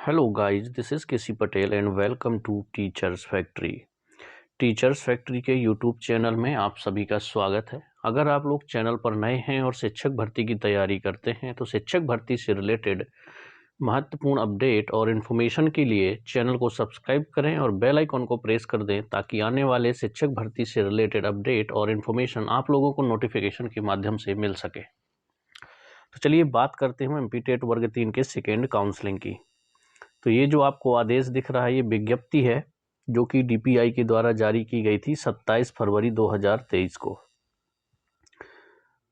Hello guys, this is K C Patel and welcome to teachers factory. Teachers factory के YouTube channel में आप सभी का स्वागत है। अगर आप लोग चैनल पर नए हैं और शिक्षक भर्ती की तैयारी करते हैं तो शिक्षक भर्ती से रिलेटेड महत्वपूर्ण अपडेट और इन्फॉर्मेशन के लिए चैनल को सब्सक्राइब करें और बेल आइकन को प्रेस कर दें ताकि आने वाले शिक्षक भर्ती से रिलेटेड अपडेट और इन्फॉर्मेशन आप लोगों को नोटिफिकेशन के माध्यम से मिल सके। तो चलिए बात करते हैं एमपीटेट वर्ग 3 के सेकेंड काउंसलिंग की। तो ये जो आपको आदेश दिख रहा है ये विज्ञप्ति है जो कि डीपीआई के द्वारा जारी की गई थी 27 फरवरी 2023 को।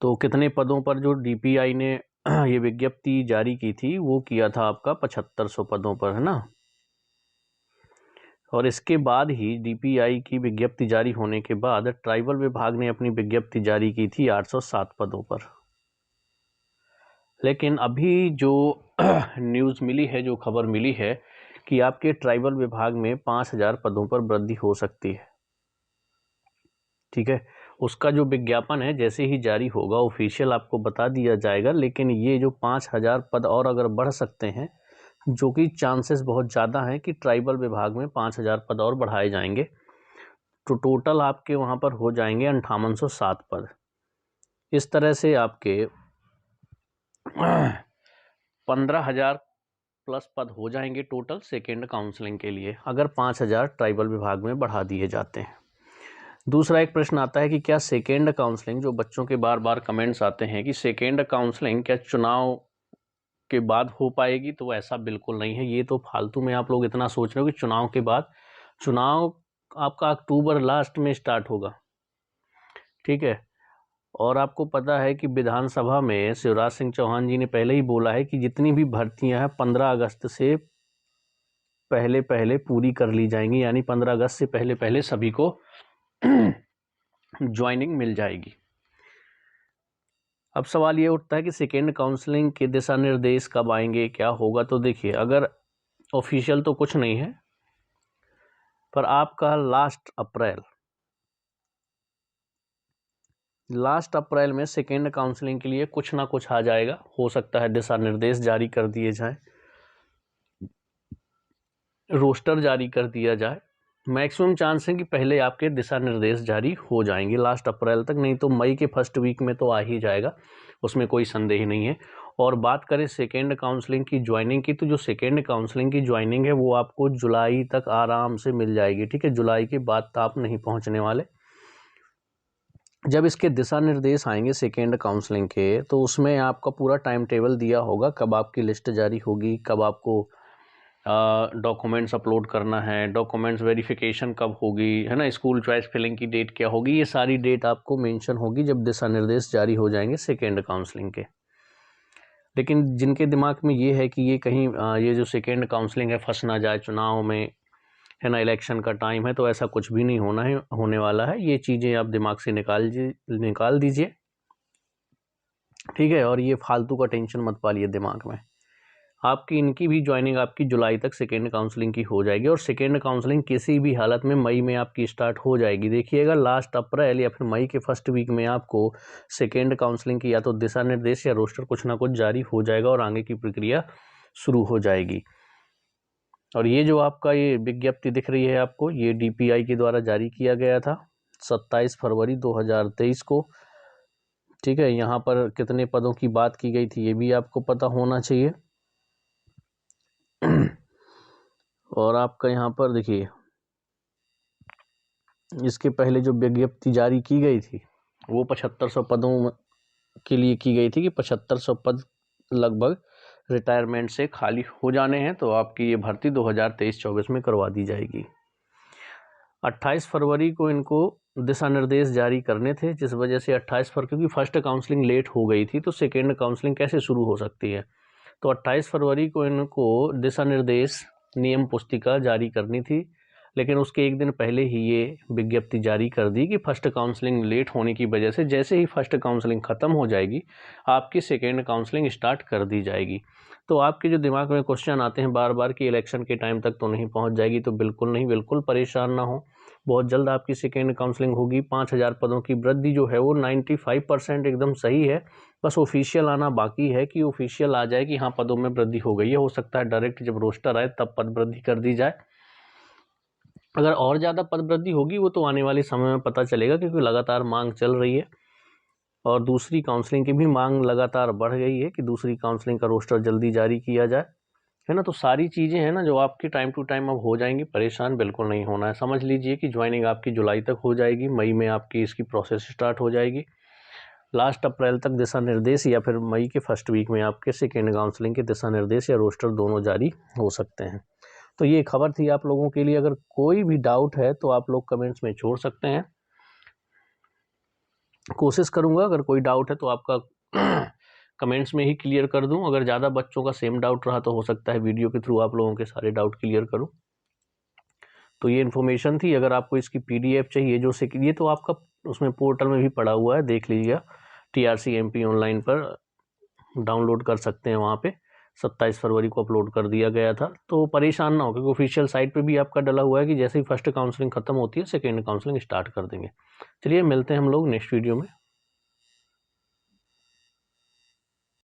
तो कितने पदों पर जो डीपीआई ने ये विज्ञप्ति जारी की थी वो किया था आपका 7500 पदों पर, है ना। और इसके बाद ही डीपीआई की विज्ञप्ति जारी होने के बाद ट्राइबल विभाग ने अपनी विज्ञप्ति जारी की थी 807 पदों पर। लेकिन अभी जो न्यूज़ मिली है, जो खबर मिली है कि आपके ट्राइबल विभाग में 5000 पदों पर वृद्धि हो सकती है। ठीक है, उसका जो विज्ञापन है जैसे ही जारी होगा ऑफिशियल आपको बता दिया जाएगा। लेकिन ये जो 5000 पद और अगर बढ़ सकते हैं, जो कि चांसेस बहुत ज़्यादा हैं कि ट्राइबल विभाग में 5000 पद और बढ़ाए जाएंगे, तो टोटल आपके वहाँ पर हो जाएंगे 5807 पद। इस तरह से आपके 15,000 प्लस पद हो जाएंगे टोटल सेकेंड काउंसलिंग के लिए, अगर 5,000 ट्राइबल विभाग में बढ़ा दिए जाते हैं। दूसरा एक प्रश्न आता है कि क्या सेकेंड काउंसलिंग, जो बच्चों के बार बार कमेंट्स आते हैं कि सेकेंड काउंसलिंग क्या चुनाव के बाद हो पाएगी, तो ऐसा बिल्कुल नहीं है। ये तो फालतू में आप लोग इतना सोच रहे हो कि चुनाव के बाद, चुनाव आपका अक्टूबर लास्ट में स्टार्ट होगा। ठीक है, और आपको पता है कि विधानसभा में शिवराज सिंह चौहान जी ने पहले ही बोला है कि जितनी भी भर्तियां हैं 15 अगस्त से पहले पहले पूरी कर ली जाएंगी, यानी 15 अगस्त से पहले पहले सभी को ज्वाइनिंग मिल जाएगी। अब सवाल ये उठता है कि सेकेंड काउंसलिंग के दिशा निर्देश कब आएंगे, क्या होगा। तो देखिए, अगर ऑफिशियल तो कुछ नहीं है, पर आपका लास्ट अप्रैल में सेकेंड काउंसलिंग के लिए कुछ ना कुछ आ जाएगा। हो सकता है दिशा निर्देश जारी कर दिए जाएं, रोस्टर जारी कर दिया जाए। मैक्सिमम चांस है कि पहले आपके दिशा निर्देश जारी हो जाएंगे लास्ट अप्रैल तक, नहीं तो मई के फर्स्ट वीक में तो आ ही जाएगा, उसमें कोई संदेह नहीं है। और बात करें सेकेंड काउंसलिंग की ज्वाइनिंग की, तो जो सेकेंड काउंसलिंग की ज्वाइनिंग है वो आपको जुलाई तक आराम से मिल जाएगी। ठीक है, जुलाई के बाद तो आप नहीं पहुंचने वाले। जब इसके दिशा निर्देश आएंगे सेकेंड काउंसलिंग के, तो उसमें आपका पूरा टाइम टेबल दिया होगा, कब आपकी लिस्ट जारी होगी, कब आपको डॉक्यूमेंट्स अपलोड करना है, डॉक्यूमेंट्स वेरिफिकेशन कब होगी, है ना, स्कूल चॉइस फिलिंग की डेट क्या होगी, ये सारी डेट आपको मेंशन होगी जब दिशा निर्देश जारी हो जाएंगे सेकेंड काउंसलिंग के। लेकिन जिनके दिमाग में ये है कि ये कहीं ये जो सेकेंड काउंसलिंग है फंस ना जाए चुनाव में, है ना, इलेक्शन का टाइम है, तो ऐसा कुछ भी नहीं होने वाला है। ये चीज़ें आप दिमाग से निकाल दीजिए। ठीक है, और ये फालतू का टेंशन मत पालिए दिमाग में। आपकी इनकी भी ज्वाइनिंग आपकी जुलाई तक सेकेंड काउंसलिंग की हो जाएगी, और सेकेंड काउंसलिंग किसी भी हालत में मई में आपकी स्टार्ट हो जाएगी। देखिएगा, लास्ट अप्रैल या फिर मई के फर्स्ट वीक में आपको सेकेंड काउंसलिंग की या तो दिशा निर्देश या रोस्टर कुछ ना कुछ जारी हो जाएगा और आगे की प्रक्रिया शुरू हो जाएगी। और ये जो आपका ये विज्ञप्ति दिख रही है आपको, ये डीपीआई के द्वारा जारी किया गया था 27 फरवरी 2023 को। ठीक है, यहाँ पर कितने पदों की बात की गई थी ये भी आपको पता होना चाहिए। और आपका यहाँ पर देखिए, इसके पहले जो विज्ञप्ति जारी की गई थी वो 7500 पदों के लिए की गई थी कि 7500 पद लगभग रिटायरमेंट से खाली हो जाने हैं, तो आपकी ये भर्ती 2023-24 में करवा दी जाएगी। 28 फरवरी को इनको दिशा निर्देश जारी करने थे, जिस वजह से 28 फरवरी, क्योंकि फर्स्ट काउंसलिंग लेट हो गई थी तो सेकेंड काउंसलिंग कैसे शुरू हो सकती है। तो 28 फरवरी को इनको दिशा निर्देश नियम पुस्तिका जारी करनी थी, लेकिन उसके एक दिन पहले ही ये विज्ञप्ति जारी कर दी कि फर्स्ट काउंसलिंग लेट होने की वजह से जैसे ही फर्स्ट काउंसलिंग ख़त्म हो जाएगी आपकी सेकेंड काउंसलिंग स्टार्ट कर दी जाएगी। तो आपके जो दिमाग में क्वेश्चन आते हैं बार बार कि इलेक्शन के टाइम तक तो नहीं पहुंच जाएगी, तो बिल्कुल नहीं, बिल्कुल परेशान ना हो, बहुत जल्द आपकी सेकेंड काउंसलिंग होगी। 5000 पदों की वृद्धि जो है वो 95% एकदम सही है, बस ऑफिशियल आना बाकी है कि ऑफिशियल आ जाए कि हाँ पदों में वृद्धि हो गई है। हो सकता है डायरेक्ट जब रोस्टर आए तब पद वृद्धि कर दी जाए। अगर और ज़्यादा पद वृद्धि होगी वो तो आने वाले समय में पता चलेगा, क्योंकि लगातार मांग चल रही है और दूसरी काउंसलिंग की भी मांग लगातार बढ़ गई है कि दूसरी काउंसलिंग का रोस्टर जल्दी जारी किया जाए, है ना। तो सारी चीज़ें हैं ना जो आपकी टाइम टू टाइम अब हो जाएंगी, परेशान बिल्कुल नहीं होना है। समझ लीजिए कि ज्वाइनिंग आपकी जुलाई तक हो जाएगी, मई में आपकी इसकी प्रोसेस स्टार्ट हो जाएगी, लास्ट अप्रैल तक दिशा निर्देश या फिर मई के फर्स्ट वीक में आपके सेकेंड काउंसलिंग के दिशा निर्देश या रोस्टर दोनों जारी हो सकते हैं। तो ये खबर थी आप लोगों के लिए। अगर कोई भी डाउट है तो आप लोग कमेंट्स में छोड़ सकते हैं, कोशिश करूंगा अगर कोई डाउट है तो आपका कमेंट्स में ही क्लियर कर दूं। अगर ज़्यादा बच्चों का सेम डाउट रहा तो हो सकता है वीडियो के थ्रू आप लोगों के सारे डाउट क्लियर करूं। तो ये इन्फॉर्मेशन थी। अगर आपको इसकी PDF चाहिए जो ये तो आपका उसमें पोर्टल में भी पड़ा हुआ है, देख लीजिएगा, TRC MP ऑनलाइन पर डाउनलोड कर सकते हैं। वहाँ पे 27 फरवरी को अपलोड कर दिया गया था। तो परेशान ना हो, क्योंकि ऑफिशियल साइट पे भी आपका डला हुआ है कि जैसे ही फर्स्ट काउंसलिंग खत्म होती है सेकेंड काउंसलिंग स्टार्ट कर देंगे। चलिए मिलते हैं हम लोग नेक्स्ट वीडियो में।